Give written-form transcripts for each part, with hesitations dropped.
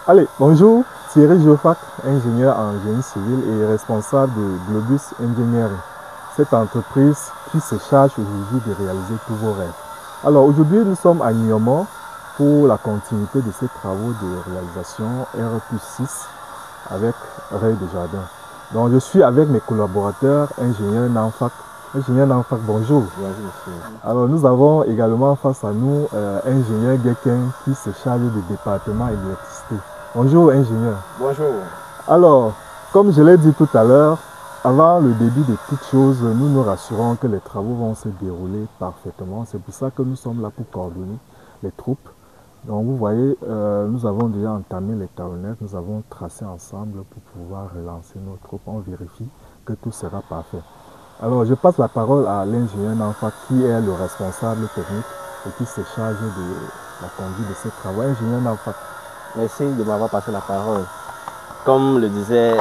Allez, bonjour, Thierry Geoffrac, ingénieur en génie civil et responsable de Globus Engineering, cette entreprise qui se charge aujourd'hui de réaliser tous vos rêves. Alors aujourd'hui, nous sommes à Niamey pour la continuité de ces travaux de réalisation RE+6 avec Ray Desjardins. Donc je suis avec mes collaborateurs, ingénieur Nanfac. Ingénieur Nanfac, bonjour. Bonjour monsieur. Alors nous avons également face à nous ingénieur Gueken qui se charge du département électricité. Bonjour ingénieur. Bonjour. Alors, comme je l'ai dit tout à l'heure, avant le début de toutes choses, nous nous rassurons que les travaux vont se dérouler parfaitement. C'est pour ça que nous sommes là pour coordonner les troupes. Donc vous voyez, nous avons déjà entamé les talonnettes, nous avons tracé ensemble pour pouvoir relancer nos troupes. On vérifie que tout sera parfait. Alors je passe la parole à l'ingénieur Nanfa qui est le responsable technique et qui se charge de la conduite de ces travaux. Ingénieur Nanfa. Merci de m'avoir passé la parole. Comme le disait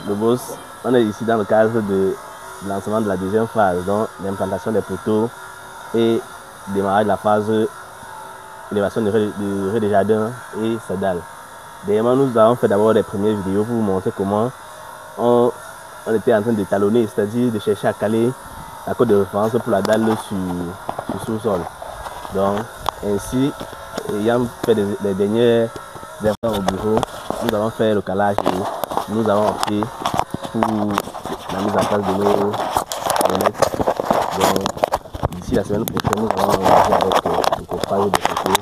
le boss, on est ici dans le cadre de lancement de la deuxième phase, donc l'implantation des poteaux et démarrage de la phase élévation du Ray Desjardins et sa dalle. Dernièrement, nous avons fait d'abord des premières vidéos pour vous montrer comment on était en train de talonner, c'est-à-dire de chercher à caler la cote de référence pour la dalle sur sous-sol. Donc, ainsi, ayant fait les dernières versions au bureau, nous avons fait le calage et nous avons opté pour la mise en place de nos talonnettes. Donc, d'ici la semaine prochaine, nous allons réaliser avec le coffrage de côté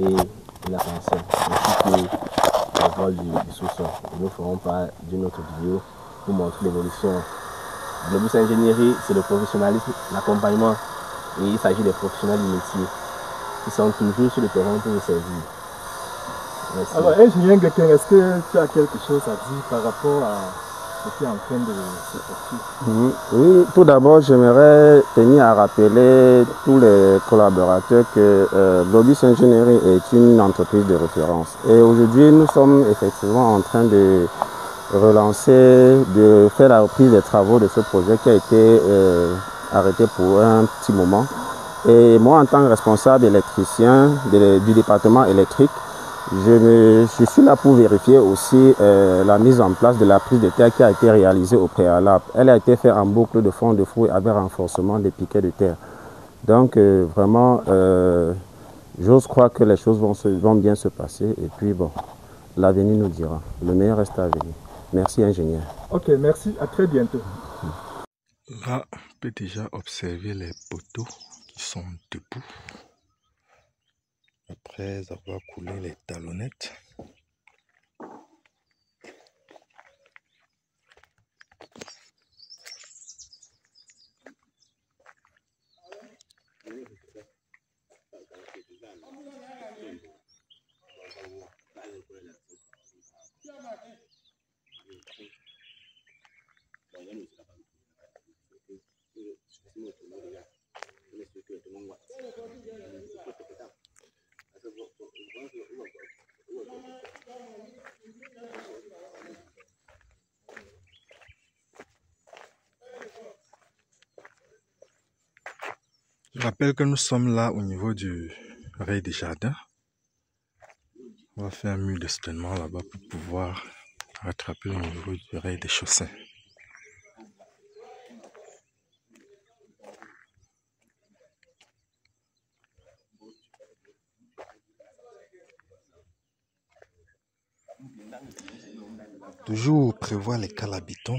et la pension, ainsi que le vol du sous-sol. Nous ne ferons pas d'une autre vidéo pour montrer l'évolution. Globus Ingénierie, c'est le professionnalisme, l'accompagnement, et il s'agit des professionnels du métier qui sont toujours sur le terrain pour vous servir. Merci. Alors, ingénieur Gueken, est-ce que tu as quelque chose à dire par rapport à ce qui est en train de se poursuivre? Oui, tout d'abord, j'aimerais tenir à rappeler tous les collaborateurs que Globus Ingénierie est une entreprise de référence. Et aujourd'hui, nous sommes effectivement en train de relancer, de faire la reprise des travaux de ce projet qui a été arrêté pour un petit moment. Et moi, en tant que responsable électricien du département électrique, je suis là pour vérifier aussi la mise en place de la prise de terre qui a été réalisée au préalable. Elle a été faite en boucle de fond de fouille avec renforcement des piquets de terre. Donc vraiment, j'ose croire que les choses vont bien se passer. Et puis bon, l'avenir nous dira. Le meilleur reste à venir. Merci ingénieur. Ok, merci, à très bientôt. Là, on peut déjà observer les poteaux qui sont debout après avoir coulé les talonnettes. Je rappelle que nous sommes là au niveau du Ray Desjardins. On va faire un mur de soutènement là-bas pour pouvoir rattraper le niveau du Ray des Chaussées. Toujours prévoir les cales à béton.